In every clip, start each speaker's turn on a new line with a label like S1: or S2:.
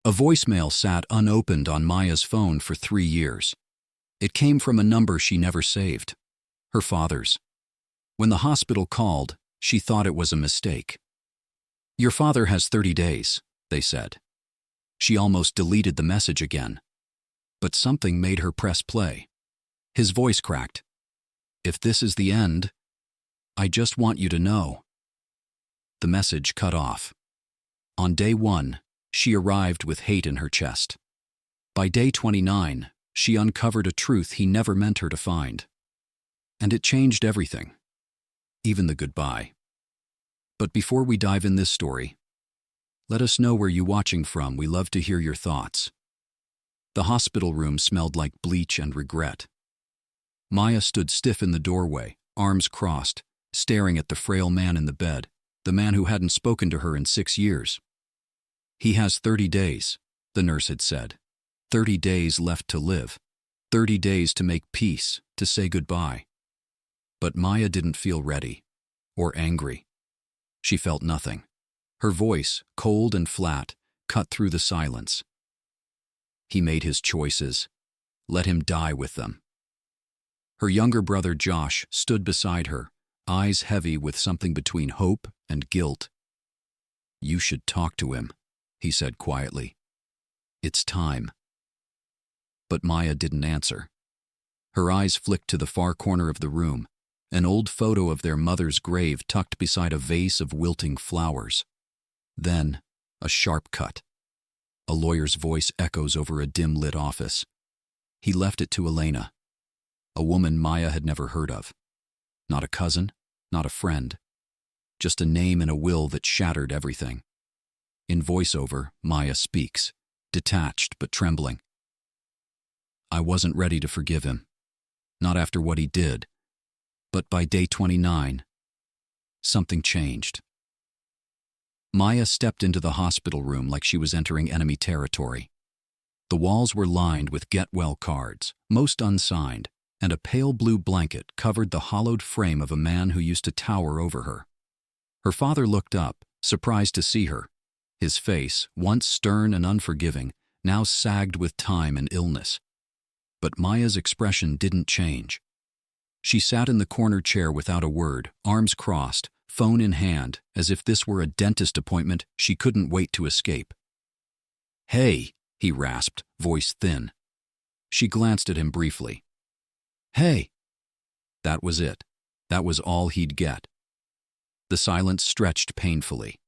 S1: A voicemail sat unopened on Maya's phone for 3 years. It came from a number she never saved. Her father's. When the hospital called, she thought it was a mistake. "Your father has 30 days, they said. She almost deleted the message again. But something made her press play. His voice cracked. "If this is the end, I just want you to know." The message cut off. On day 1, she arrived with hate in her chest. By day 29, she uncovered a truth he never meant her to find. And it changed everything, even the goodbye. But before we dive in this story, let us know where you're watching from. We love to hear your thoughts. The hospital room smelled like bleach and regret. Maya stood stiff in the doorway, arms crossed, staring at the frail man in the bed, the man who hadn't spoken to her in 6 years. "He has 30 days, the nurse had said. 30 days left to live. 30 days to make peace, to say goodbye. But Maya didn't feel ready, or angry. She felt nothing. Her voice, cold and flat, cut through the silence. He made his choices. Let him die with them. Her younger brother Josh stood beside her, eyes heavy with something between hope and guilt. "You should talk to him," he said quietly. "It's time." But Maya didn't answer. Her eyes flicked to the far corner of the room, an old photo of their mother's grave tucked beside a vase of wilting flowers. Then, a sharp cut. A lawyer's voice echoes over a dim-lit office. He left it to Elena, a woman Maya had never heard of. Not a cousin, not a friend. Just a name in a will that shattered everything. In voiceover, Maya speaks, detached but trembling. "I wasn't ready to forgive him. Not after what he did. But by day 29, something changed." Maya stepped into the hospital room like she was entering enemy territory. The walls were lined with get well cards, most unsigned, and a pale blue blanket covered the hollowed frame of a man who used to tower over her. Her father looked up, surprised to see her. His face, once stern and unforgiving, now sagged with time and illness. But Maya's expression didn't change. She sat in the corner chair without a word, arms crossed, phone in hand, as if this were a dentist appointment she couldn't wait to escape. "Hey," he rasped, voice thin. She glanced at him briefly. "Hey." That was it. That was all he'd get. The silence stretched painfully.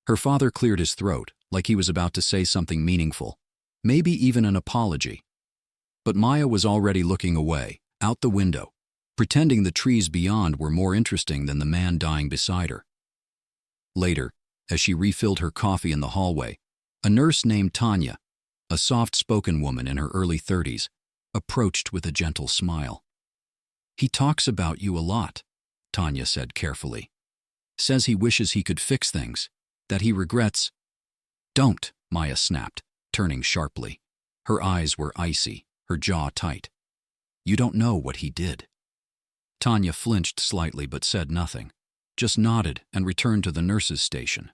S1: Her father cleared his throat, like he was about to say something meaningful, maybe even an apology. But Maya was already looking away, out the window, pretending the trees beyond were more interesting than the man dying beside her. Later, as she refilled her coffee in the hallway, a nurse named Tanya, a soft-spoken woman in her early 30s, approached with a gentle smile. "He talks about you a lot," Tanya said carefully. "Says he wishes he could fix things, that he regrets—" "Don't," Maya snapped, turning sharply. Her eyes were icy, her jaw tight. "You don't know what he did." Tanya flinched slightly but said nothing, just nodded and returned to the nurse's station.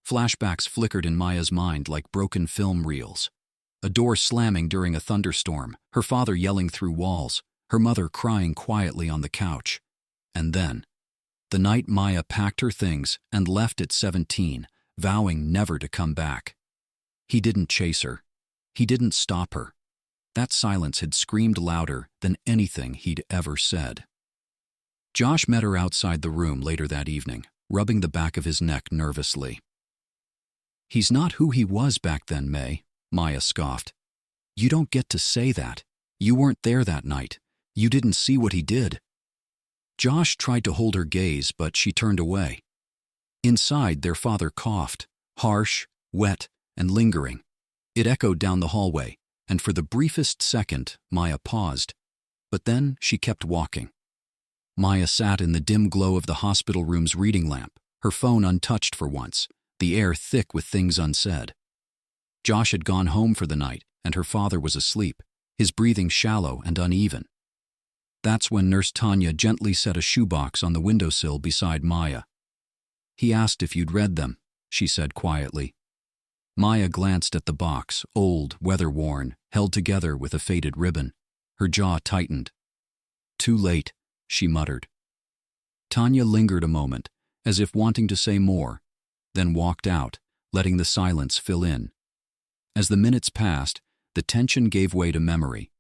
S1: Flashbacks flickered in Maya's mind like broken film reels. A door slamming during a thunderstorm, her father yelling through walls, her mother crying quietly on the couch. And then, the night Maya packed her things and left at 17, vowing never to come back. He didn't chase her. He didn't stop her. That silence had screamed louder than anything he'd ever said. Josh met her outside the room later that evening, rubbing the back of his neck nervously. "He's not who he was back then, May," Maya scoffed. "You don't get to say that. You weren't there that night. You didn't see what he did." Josh tried to hold her gaze, but she turned away. Inside, their father coughed, harsh, wet, and lingering. It echoed down the hallway, and for the briefest second, Maya paused. But then she kept walking. Maya sat in the dim glow of the hospital room's reading lamp, her phone untouched for once, the air thick with things unsaid. Josh had gone home for the night, and her father was asleep, his breathing shallow and uneven. That's when Nurse Tanya gently set a shoebox on the windowsill beside Maya. "He asked if you'd read them," she said quietly. Maya glanced at the box, old, weather-worn, held together with a faded ribbon. Her jaw tightened. "Too late," she muttered. Tanya lingered a moment, as if wanting to say more, then walked out, letting the silence fill in. As the minutes passed, the tension gave way to memory.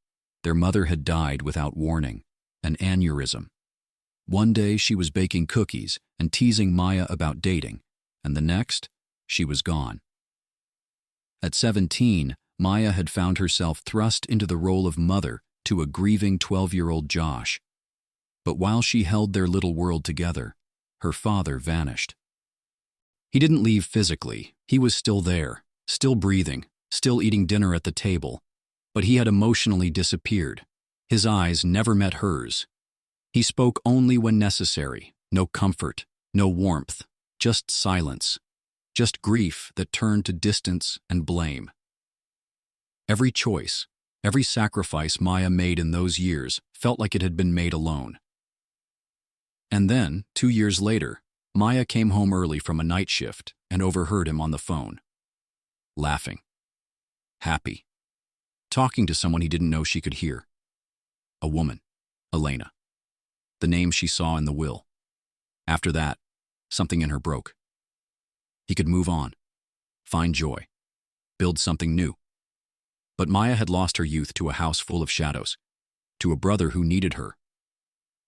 S1: Their mother had died without warning, an aneurysm. One day she was baking cookies and teasing Maya about dating, and the next, she was gone. At 17, Maya had found herself thrust into the role of mother to a grieving 12-year-old Josh. But while she held their little world together, her father vanished. He didn't leave physically. He was still there, still breathing, still eating dinner at the table, but he had emotionally disappeared. His eyes never met hers. He spoke only when necessary, no comfort, no warmth, just silence, just grief that turned to distance and blame. Every choice, every sacrifice Maya made in those years felt like it had been made alone. And then, 2 years later, Maya came home early from a night shift and overheard him on the phone. Laughing. Happy. Talking to someone he didn't know she could hear. A woman. Elena. The name she saw in the will. After that, something in her broke. He could move on. Find joy. Build something new. But Maya had lost her youth to a house full of shadows. To a brother who needed her.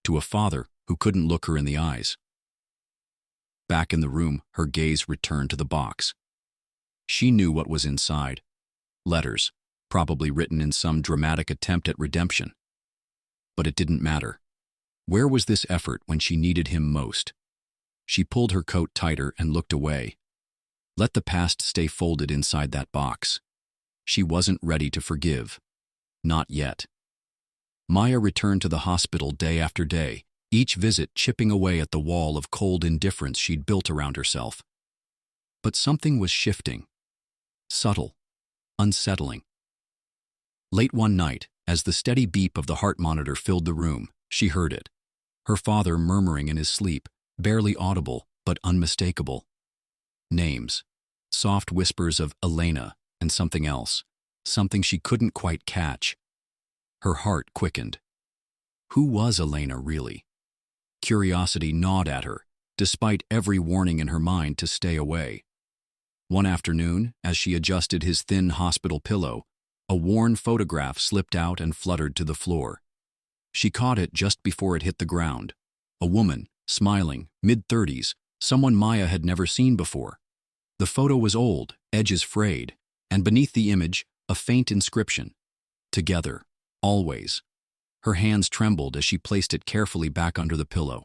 S1: To a father who couldn't look her in the eyes. Back in the room, her gaze returned to the box. She knew what was inside. Letters, probably written in some dramatic attempt at redemption. But it didn't matter. Where was this effort when she needed him most? She pulled her coat tighter and looked away. Let the past stay folded inside that box. She wasn't ready to forgive. Not yet. Maya returned to the hospital day after day, each visit chipping away at the wall of cold indifference she'd built around herself. But something was shifting. Subtle. Unsettling. Late one night, as the steady beep of the heart monitor filled the room, she heard it. Her father murmuring in his sleep, barely audible but unmistakable. Names. Soft whispers of Elena and something else, something she couldn't quite catch. Her heart quickened. Who was Elena really? Curiosity gnawed at her, despite every warning in her mind to stay away. One afternoon, as she adjusted his thin hospital pillow, a worn photograph slipped out and fluttered to the floor. She caught it just before it hit the ground. A woman, smiling, mid-30s, someone Maya had never seen before. The photo was old, edges frayed, and beneath the image, a faint inscription. Together, always. Her hands trembled as she placed it carefully back under the pillow.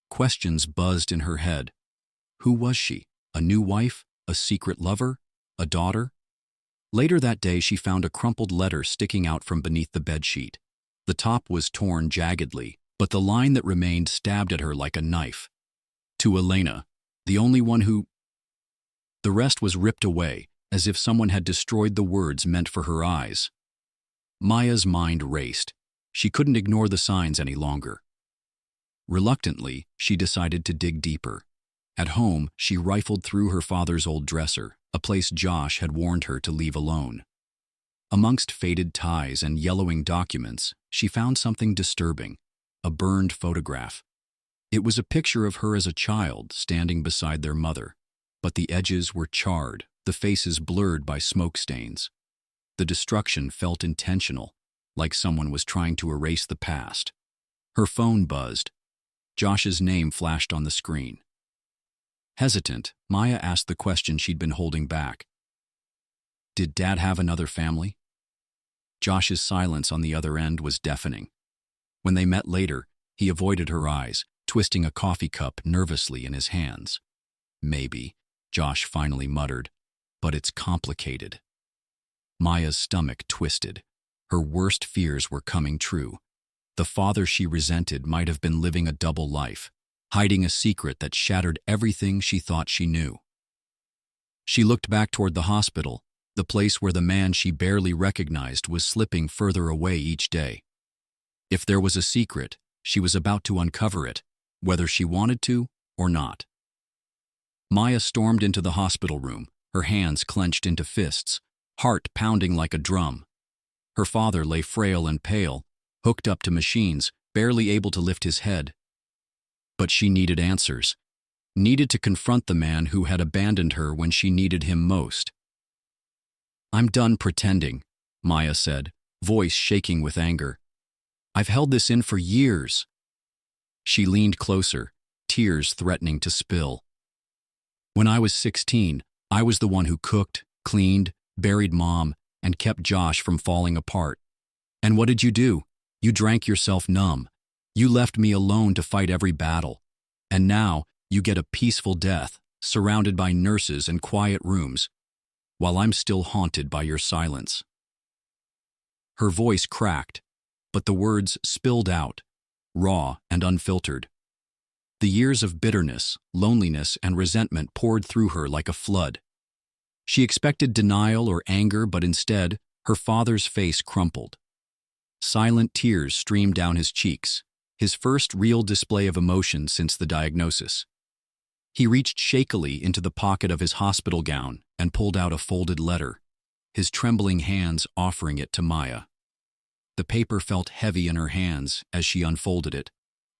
S1: Questions buzzed in her head. Who was she? A new wife? A secret lover? A daughter? Later that day, she found a crumpled letter sticking out from beneath the bedsheet. The top was torn jaggedly, but the line that remained stabbed at her like a knife. To Elena, the only one who... The rest was ripped away, as if someone had destroyed the words meant for her eyes. Maya's mind raced. She couldn't ignore the signs any longer. Reluctantly, she decided to dig deeper. At home, she rifled through her father's old dresser, a place Josh had warned her to leave alone. Amongst faded ties and yellowing documents, she found something disturbing, a burned photograph. It was a picture of her as a child standing beside their mother, but the edges were charred, the faces blurred by smoke stains. The destruction felt intentional, like someone was trying to erase the past. Her phone buzzed. Josh's name flashed on the screen. Hesitant, Maya asked the question she'd been holding back. Did Dad have another family? Josh's silence on the other end was deafening. When they met later, he avoided her eyes, twisting a coffee cup nervously in his hands. Maybe, Josh finally muttered, but it's complicated. Maya's stomach twisted. Her worst fears were coming true. The father she resented might have been living a double life, hiding a secret that shattered everything she thought she knew. She looked back toward the hospital, the place where the man she barely recognized was slipping further away each day. If there was a secret, she was about to uncover it, whether she wanted to or not. Maya stormed into the hospital room, her hands clenched into fists, heart pounding like a drum. Her father lay frail and pale, hooked up to machines, barely able to lift his head. But she needed answers, needed to confront the man who had abandoned her when she needed him most. "I'm done pretending," Maya said, voice shaking with anger. "I've held this in for years." She leaned closer, tears threatening to spill. "When I was 16, I was the one who cooked, cleaned, buried Mom, and kept Josh from falling apart. And what did you do? You drank yourself numb. You left me alone to fight every battle. And now you get a peaceful death, surrounded by nurses and quiet rooms, while I'm still haunted by your silence." Her voice cracked, but the words spilled out, raw and unfiltered. The years of bitterness, loneliness, and resentment poured through her like a flood. She expected denial or anger, but instead, her father's face crumpled. Silent tears streamed down his cheeks, his first real display of emotion since the diagnosis. He reached shakily into the pocket of his hospital gown and pulled out a folded letter, his trembling hands offering it to Maya. The paper felt heavy in her hands as she unfolded it,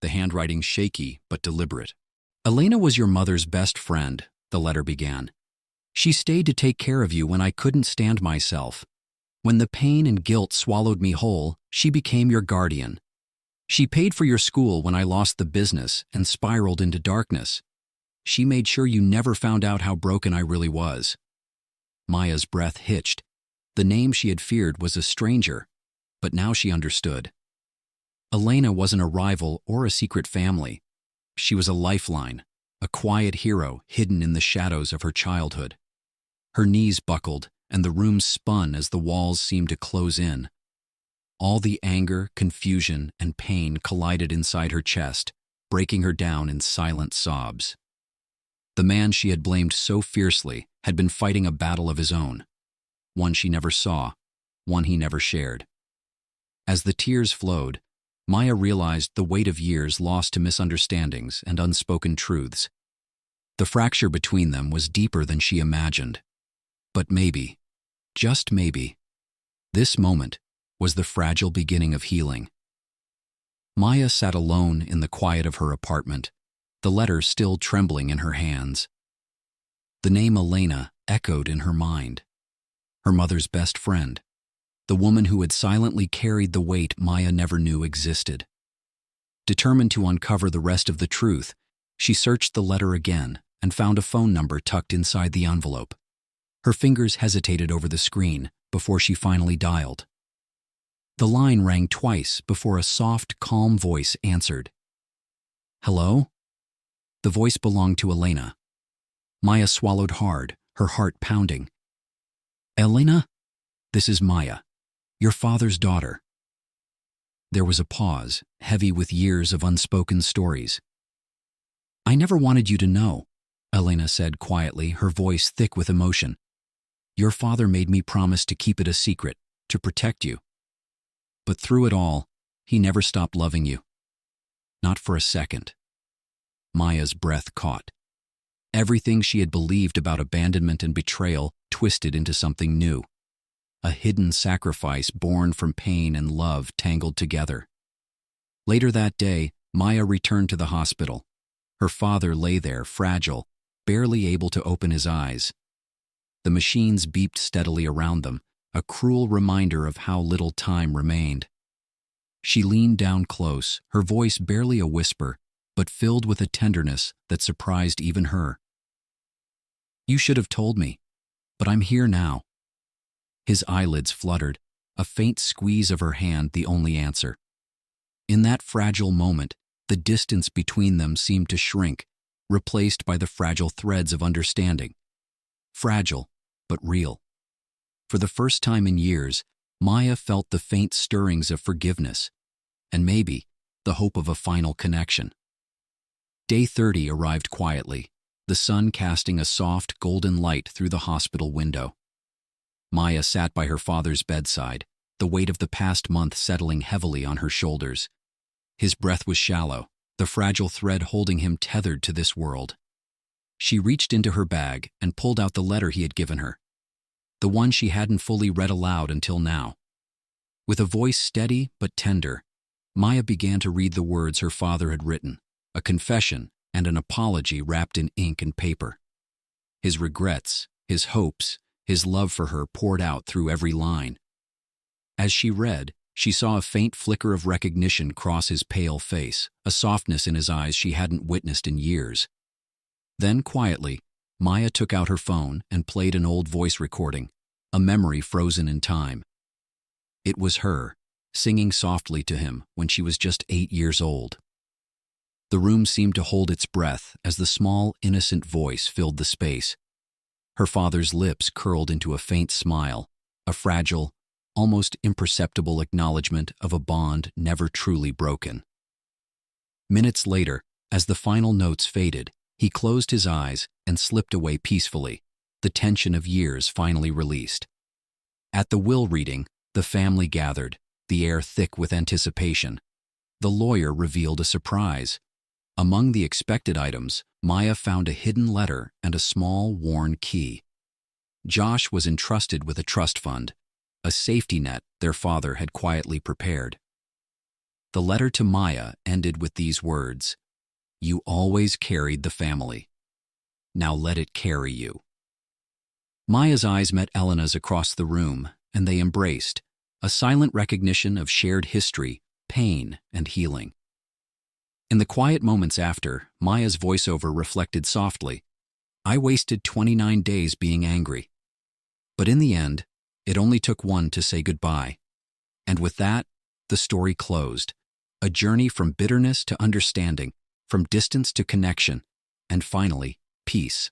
S1: the handwriting shaky but deliberate. "Elena was your mother's best friend," the letter began. "She stayed to take care of you when I couldn't stand myself. When the pain and guilt swallowed me whole, she became your guardian. She paid for your school when I lost the business and spiraled into darkness. She made sure you never found out how broken I really was." Maya's breath hitched. The name she had feared was a stranger, but now she understood. Elena wasn't a rival or a secret family. She was a lifeline, a quiet hero hidden in the shadows of her childhood. Her knees buckled, and the room spun as the walls seemed to close in. All the anger, confusion, and pain collided inside her chest, breaking her down in silent sobs. The man she had blamed so fiercely had been fighting a battle of his own, one she never saw, one he never shared. As the tears flowed, Maya realized the weight of years lost to misunderstandings and unspoken truths. The fracture between them was deeper than she imagined. But maybe, just maybe, this moment was the fragile beginning of healing. Maya sat alone in the quiet of her apartment, the letter still trembling in her hands. The name Elena echoed in her mind. Her mother's best friend, the woman who had silently carried the weight Maya never knew existed. Determined to uncover the rest of the truth, she searched the letter again and found a phone number tucked inside the envelope. Her fingers hesitated over the screen before she finally dialed. The line rang twice before a soft, calm voice answered. "Hello?" The voice belonged to Elena. Maya swallowed hard, her heart pounding. "Elena? This is Maya, your father's daughter." There was a pause, heavy with years of unspoken stories. "I never wanted you to know," Elena said quietly, her voice thick with emotion. "Your father made me promise to keep it a secret, to protect you. But through it all, he never stopped loving you. Not for a second." Maya's breath caught. Everything she had believed about abandonment and betrayal twisted into something new. A hidden sacrifice born from pain and love tangled together. Later that day, Maya returned to the hospital. Her father lay there, fragile, barely able to open his eyes. The machines beeped steadily around them, a cruel reminder of how little time remained. She leaned down close, her voice barely a whisper, but filled with a tenderness that surprised even her. "You should have told me, but I'm here now." His eyelids fluttered, a faint squeeze of her hand the only answer. In that fragile moment, the distance between them seemed to shrink, replaced by the fragile threads of understanding. Fragile, but real. For the first time in years, Maya felt the faint stirrings of forgiveness, and maybe the hope of a final connection. Day 30 arrived quietly, the sun casting a soft, golden light through the hospital window. Maya sat by her father's bedside, the weight of the past month settling heavily on her shoulders. His breath was shallow, the fragile thread holding him tethered to this world. She reached into her bag and pulled out the letter he had given her, the one she hadn't fully read aloud until now. With a voice steady but tender, Maya began to read the words her father had written, a confession and an apology wrapped in ink and paper. His regrets, his hopes, his love for her poured out through every line. As she read, she saw a faint flicker of recognition cross his pale face, a softness in his eyes she hadn't witnessed in years. Then, quietly, Maya took out her phone and played an old voice recording, a memory frozen in time. It was her, singing softly to him when she was just 8 years old. The room seemed to hold its breath as the small, innocent voice filled the space. Her father's lips curled into a faint smile, a fragile, almost imperceptible acknowledgement of a bond never truly broken. Minutes later, as the final notes faded, he closed his eyes and slipped away peacefully, the tension of years finally released. At the will reading, the family gathered, the air thick with anticipation. The lawyer revealed a surprise. Among the expected items, Maya found a hidden letter and a small, worn key. Josh was entrusted with a trust fund, a safety net their father had quietly prepared. The letter to Maya ended with these words, "You always carried the family. Now let it carry you." Maya's eyes met Elena's across the room, and they embraced, a silent recognition of shared history, pain, and healing. In the quiet moments after, Maya's voiceover reflected softly, "I wasted 29 days being angry. But in the end, it only took one to say goodbye." And with that, the story closed. A journey from bitterness to understanding, from distance to connection, and finally, peace.